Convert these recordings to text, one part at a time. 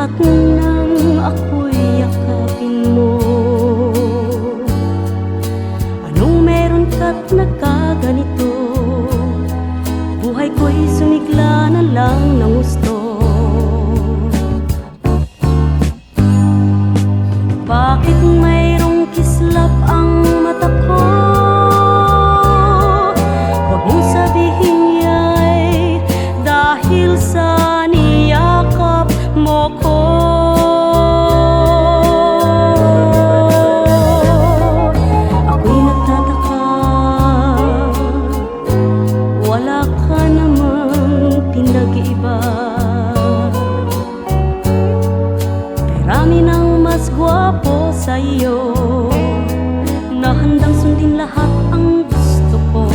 lahat ng ako'y yakapin mo. Anong meron ka't nagkaganito? Buhay ko'y sumigla na lang ng gusto. Bakit mayroong kislap ang mata ko? Huwag mong sabihin ya'y dahil sa niyakap mo ko. Ako'y nagtataka, wala ka namang pinag-iiba. Marami nang mas gwapo sa iyo na handang sundin lahat ang gusto ko.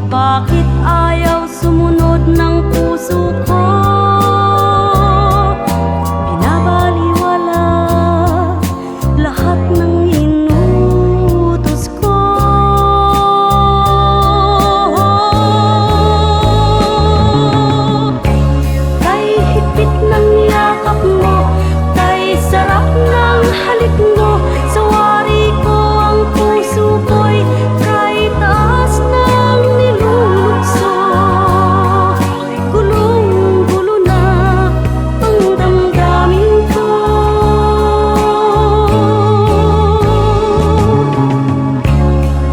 Bakit ayaw sumunod ng puso ko? Binabaliwala lahat ng inutos ko. Kay higpit ng yakap mo, kay sarap ng halik mo, sa wari ko ang puso ko'y kay taas ng nilulukso. Gulong-gulo na ang damdamin ko.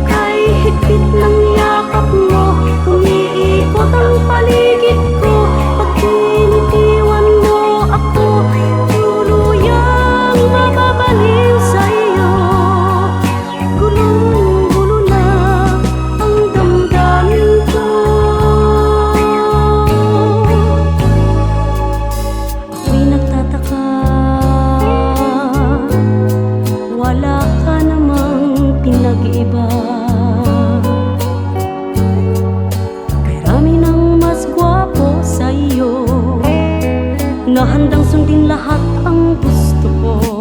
Kay higpit ng yakap mo, umiikot ang paligid ko. Pag tinitiwan mo ako, tuluyang mababaliw sa iyo. Gulong-gulo na ang damdamin ko. Ako'y nagtataka, wala ka namang pinag-iiba. Marami nang mas gwapo sa iyo na handang sundin lahat ang gusto ko.